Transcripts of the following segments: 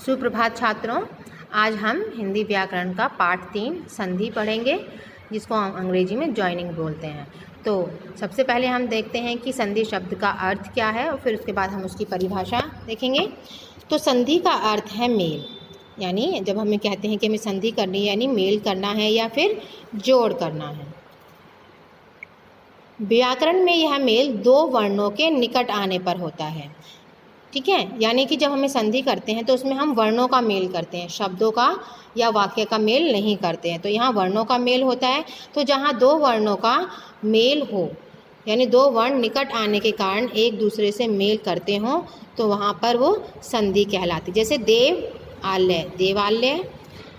सुप्रभात छात्रों, आज हम हिंदी व्याकरण का पाठ 3 संधि पढ़ेंगे, जिसको हम अंग्रेजी में जॉइनिंग बोलते हैं। तो सबसे पहले हम देखते हैं कि संधि शब्द का अर्थ क्या है और फिर उसके बाद हम उसकी परिभाषा देखेंगे। तो संधि का अर्थ है मेल, यानी जब हमें कहते हैं कि हमें संधि करनी है यानी मेल करना है या फिर जोड़ करना है। व्याकरण में यह मेल दो वर्णों के निकट आने पर होता है, ठीक है। यानी कि जब हमें संधि करते हैं तो उसमें हम वर्णों का मेल करते हैं, शब्दों का या वाक्य का मेल नहीं करते हैं। तो यहाँ वर्णों का मेल होता है। तो जहाँ दो वर्णों का मेल हो, यानी दो वर्ण निकट आने के कारण एक दूसरे से मेल करते हों, तो वहाँ पर वो संधि कहलाती। जैसे देव आलय देवालय,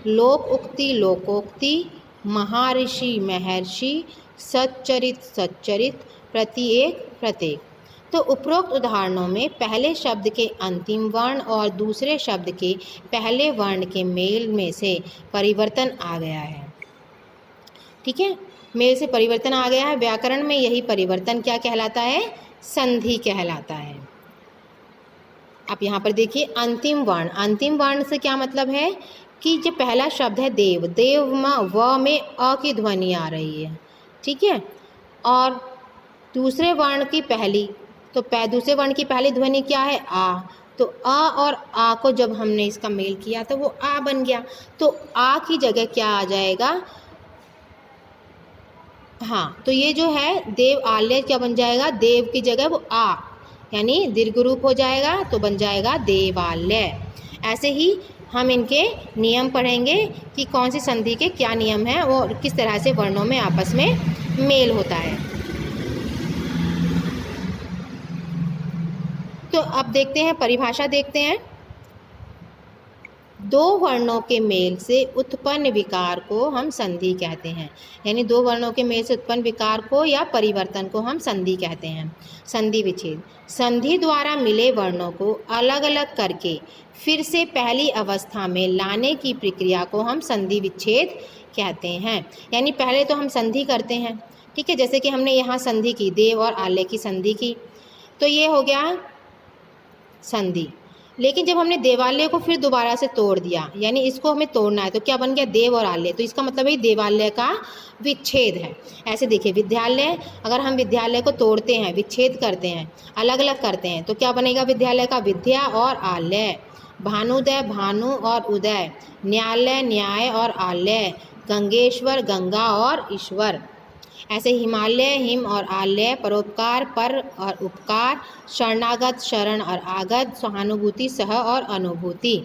लोक उक्ति लोकोक्ति, महर्षि महर्षि, सच्चरित सच्चरित, प्रत्येक प्रत्येक। तो उपरोक्त उदाहरणों में पहले शब्द के अंतिम वर्ण और दूसरे शब्द के पहले वर्ण के मेल में से परिवर्तन आ गया है, ठीक है। मेल से परिवर्तन आ गया है। व्याकरण में यही परिवर्तन क्या कहलाता है? संधि कहलाता है। आप यहाँ पर देखिए अंतिम वर्ण से क्या मतलब है कि जो पहला शब्द है देव, देव व में अ की ध्वनि आ रही है, ठीक है। और दूसरे वर्ण की पहली, तो दूसरे वर्ण की पहली ध्वनि क्या है? आ। तो अ और आ को जब हमने इसका मेल किया तो वो आ बन गया। तो आ की जगह क्या आ जाएगा? हाँ, तो ये जो है देव आल्य क्या बन जाएगा? देव की जगह वो आ, यानी दीर्घ रूप हो जाएगा, तो बन जाएगा देवालय। ऐसे ही हम इनके नियम पढ़ेंगे कि कौन सी संधि के क्या नियम हैं और किस तरह से वर्णों में आपस में मेल होता है। तो अब देखते हैं, परिभाषा देखते हैं। दो वर्णों के मेल से उत्पन्न विकार को हम संधि कहते हैं, यानी दो वर्णों के मेल से उत्पन्न विकार को या परिवर्तन को हम संधि कहते हैं। संधि विच्छेद, संधि द्वारा मिले वर्णों को अलग अलग करके फिर से पहली अवस्था में लाने की प्रक्रिया को हम संधि विच्छेद कहते हैं। यानी पहले तो हम संधि करते हैं, ठीक है। जैसे कि हमने यहाँ संधि की, देव और आल्य की संधि की, तो ये हो गया संधि। लेकिन जब हमने देवालय को फिर दोबारा से तोड़ दिया, यानी इसको हमें तोड़ना है, तो क्या बन गया? देव और आल्य। तो इसका मतलब है देवालय का विच्छेद है। ऐसे देखिए, विद्यालय, अगर हम विद्यालय को तोड़ते हैं, विच्छेद करते हैं, अलग अलग करते हैं, तो क्या बनेगा विद्यालय का? विद्या और आल्य। भानुदय भानु और उदय, न्यायालय न्याय और आल्य, गंगेश्वर गंगा और ईश्वर। ऐसे हिमालय हिम और आल्य, परोपकार पर और उपकार, शरणागत शरण और आगत, सहानुभूति सह और अनुभूति।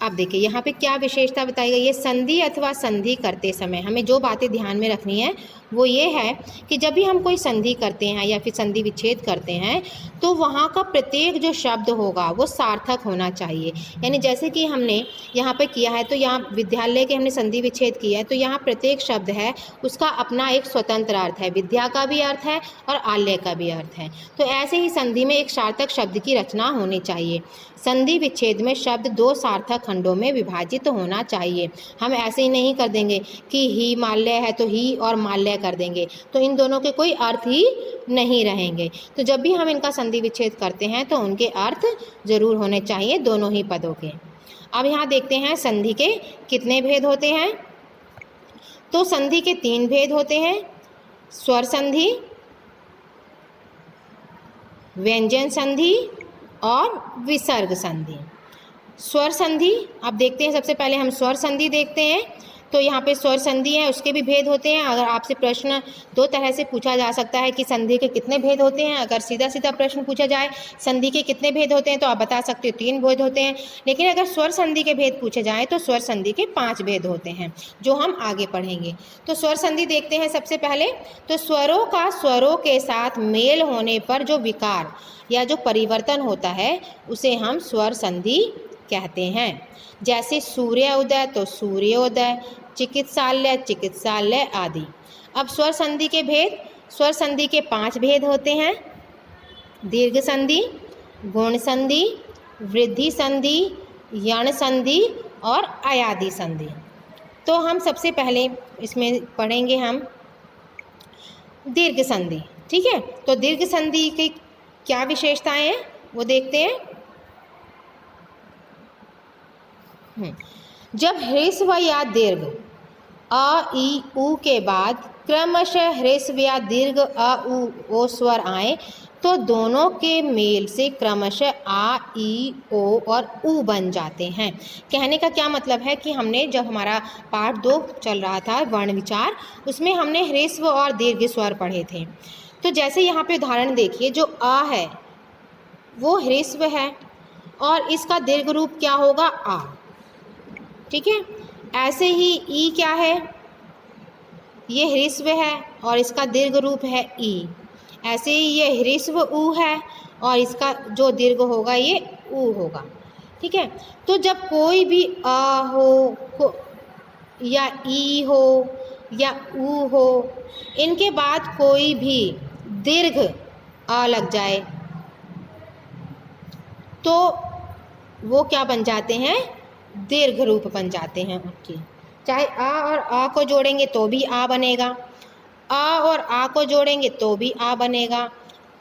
अब देखिए यहाँ पे क्या विशेषता बताई गई है। संधि अथवा संधि करते समय हमें जो बातें ध्यान में रखनी है वो ये है कि जब भी हम कोई संधि करते हैं या फिर संधि विच्छेद करते हैं, तो वहाँ का प्रत्येक जो शब्द होगा वो सार्थक होना चाहिए। यानी जैसे कि हमने यहाँ पे किया है, तो यहाँ विद्यालय के हमने संधि विच्छेद किया है, तो यहाँ प्रत्येक शब्द है उसका अपना एक स्वतंत्र अर्थ है, विद्या का भी अर्थ है और आल्य का भी अर्थ है। तो ऐसे ही संधि में एक सार्थक शब्द की रचना होनी चाहिए। संधि विच्छेद में शब्द दो सार्थक खंडों में विभाजित होना चाहिए। हम ऐसे ही नहीं कर देंगे कि ही माल्य है तो ही और माल्य कर देंगे, तो इन दोनों के कोई अर्थ ही नहीं रहेंगे। तो जब भी हम इनका संधि विच्छेद करते हैं तो उनके अर्थ जरूर होने चाहिए, दोनों ही पदों के। अब यहाँ देखते हैं संधि के कितने भेद होते हैं। तो संधि के 3 भेद होते हैं: स्वर संधि, व्यंजन संधि और विसर्ग संधि। स्वर संधि, अब देखते हैं, सबसे पहले हम स्वर संधि देखते हैं। तो यहाँ पे स्वर संधि है, उसके भी भेद होते हैं। अगर आपसे प्रश्न दो तरह से पूछा जा सकता है कि संधि के कितने भेद होते हैं। अगर सीधा सीधा प्रश्न पूछा जाए संधि के कितने भेद होते हैं, तो आप बता सकते हो 3 भेद होते हैं। लेकिन अगर स्वर संधि के भेद पूछे जाएँ तो स्वर संधि के 5 भेद होते हैं, जो हम आगे पढ़ेंगे। तो स्वर संधि देखते हैं सबसे पहले। तो स्वरों का स्वरों के साथ मेल होने पर जो विकार या जो परिवर्तन होता है उसे हम स्वर संधि कहते हैं। जैसे सूर्य उदय तो सूर्योदय, चिकित्सालय चिकित्सालय आदि। अब स्वर संधि के भेद, स्वर संधि के 5 भेद होते हैं: दीर्घ संधि, गुण संधि, वृद्धि संधि, यण संधि और अयादि संधि। तो हम सबसे पहले इसमें पढ़ेंगे हम दीर्घ संधि, ठीक है। तो दीर्घ संधि की क्या विशेषताएं हैं वो देखते हैं। जब ह्रस्व या दीर्घ अ ई उ के बाद क्रमशः ह्रस्व या दीर्घ अ उ ओ स्वर आए तो दोनों के मेल से क्रमशः आ ई ओ और उ बन जाते हैं। कहने का क्या मतलब है कि हमने जब हमारा पाठ 2 चल रहा था वर्ण विचार, उसमें हमने ह्रस्व और दीर्घ स्वर पढ़े थे। तो जैसे यहाँ पे उदाहरण देखिए, जो आ है वो ह्रस्व है और इसका दीर्घ रूप क्या होगा? आ। ठीक है। ऐसे ही ई क्या है? ये ह्रस्व है और इसका दीर्घ रूप है ई। ऐसे ही ये ह्रस्व उ है और इसका जो दीर्घ होगा ये उ होगा। ठीक है। तो जब कोई भी आ हो या ई हो या उ हो, इनके बाद कोई भी दीर्घ आ लग जाए तो वो क्या बन जाते हैं? दीर्घ रूप बन जाते हैं उनके। चाहे आ और आ को जोड़ेंगे तो भी आ बनेगा, आ और आ को जोड़ेंगे तो भी आ बनेगा,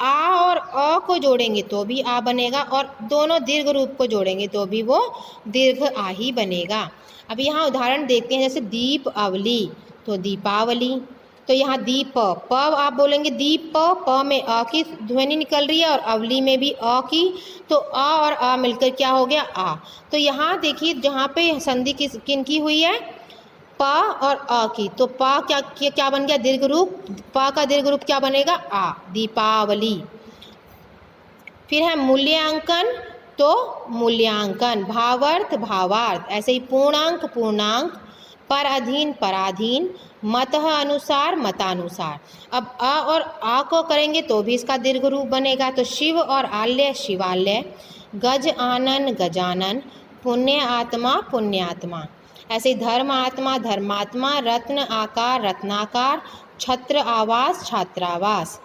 आ और अ को जोड़ेंगे तो भी आ बनेगा, और दोनों दीर्घ रूप को जोड़ेंगे तो भी वो दीर्घ आ ही बनेगा। अब यहाँ उदाहरण देखते हैं, जैसे दीप अवली तो दीपावली। तो यहाँ दीप प आप बोलेंगे दीप प में अ की ध्वनि निकल रही है और अवली में भी अ की, तो अ और आ मिलकर क्या हो गया? आ। तो यहाँ देखिए जहाँ पे संधि किन की हुई है? प और अ की। तो प क्या बन गया? दीर्घ रूप। प का दीर्घ रूप क्या बनेगा? आ, दीपावली। फिर है मूल्यांकन तो मूल्यांकन, भावार्थ भावार्थ, ऐसे ही पूर्णांक पूर्णांक, पर अधीन पराधीन, मतः अनुसार मतानुसार। अब अ और आ को करेंगे तो भी इसका दीर्घ रूप बनेगा। तो शिव और आल्य शिवाल्य, गज आनन गजानन, पुण्य आत्मा पुण्यात्मा। ऐसे ही धर्म आत्मा धर्मात्मा, रत्न आकार रत्नाकार, छत्र आवास छात्रावास।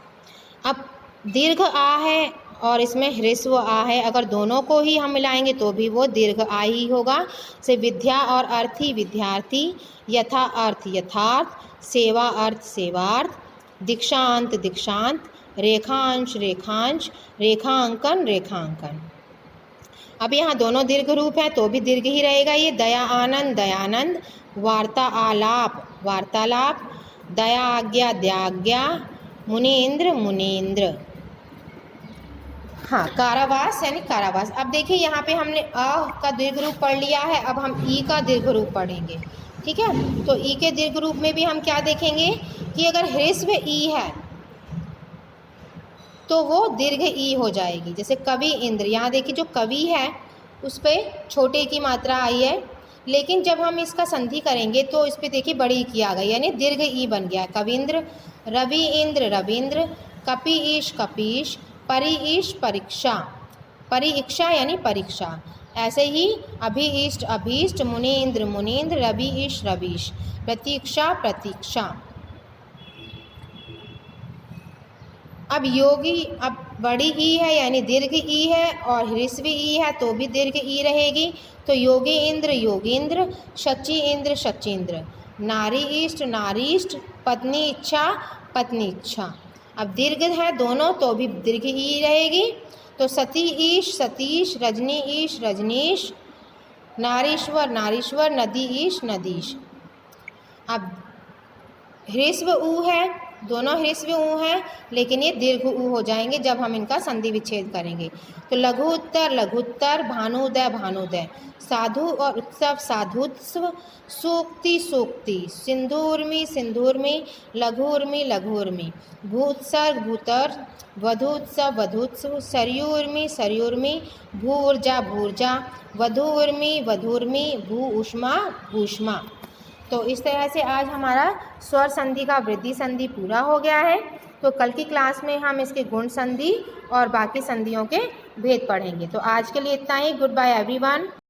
अब दीर्घ आ है और इसमें ह्रस्व आ है, अगर दोनों को ही हम मिलाएंगे तो भी वो दीर्घ आ ही होगा। से विद्या और अर्थी विद्यार्थी, यथा अर्थ यथार्थ, सेवा अर्थ सेवार्थ, दीक्षांत दीक्षांत, रेखांश रेखांश, रेखांकन रेखांकन। अब यहाँ दोनों दीर्घ रूप है तो भी दीर्घ ही रहेगा ये। दया आनंद दयानंद, वार्ता आलाप वार्तालाप, दया आज्ञा दयाज्ञा, मुनीन्द्र मुनीन्द्र। हाँ, कारावास यानी कारावास। अब देखिए यहाँ पे हमने अ का दीर्घ रूप पढ़ लिया है, अब हम ई का दीर्घ रूप पढ़ेंगे। ठीक है। तो ई के दीर्घ रूप में भी हम क्या देखेंगे कि अगर ह्रस्व ई है तो वो दीर्घ ई हो जाएगी। जैसे कवि इंद्र, यहाँ देखिए जो कवि है उस पर छोटे की मात्रा आई है, लेकिन जब हम इसका संधि करेंगे तो इस पर देखिए बड़ी की आ गई, यानी दीर्घ ई बन गया। कविंद्र, रवि इंद्र रविंद्र, कपि ईश कपीश, परि ईश परीक्षा, परीक्षा यानी परीक्षा। ऐसे ही अभीष्ट अभीष्ट, मुनि इंद्र मुनीन्द्र, रवि ईश रवीश, प्रतीक्षा प्रतीक्षा। अब योगी, अब बड़ी ई है यानी दीर्घ ई है और ह्रस्व ई है तो भी दीर्घ ई रहेगी। तो योगी इंद्र योगींद्र, शची इंद्र शचींद्र, नारी इष्ट नारीष्ट, पत्नी इच्छा पत्नी इच्छा। अब दीर्घ है दोनों तो भी दीर्घ ई रहेगी। तो सती ईश सतीश, रजनी ईश रजनीश, नारीश्वर नारीश्वर, नदी ईश नदीश। अब ह्रस्व ऊ है, दोनों ह्रस्व ऊ हैं, लेकिन ये दीर्घ ऊ हो जाएंगे जब हम इनका संधि विच्छेद करेंगे। तो लघु उत्तर लघुत्तर, भानुदय भानुदय, साधु और उत्सव साधुत्सव, सूक्ति सूक्ति, सिंधूर्मी सिंधूर्मी, लघुर्मी लघुर्मी, भूत्सर्ग भूतर, वधूत्सव वधूत्सव, सरयूर्मी सरयूर्मी, भू ऊर्जा भूर्जा, वधूर्मी वधूर्मी, भू ऊष्मा भूष्मा। तो इस तरह से आज हमारा स्वर संधि का वृद्धि संधि पूरा हो गया है। तो कल की क्लास में हम इसके गुण संधि और बाकी संधियों के भेद पढ़ेंगे। तो आज के लिए इतना ही। Good bye everyone.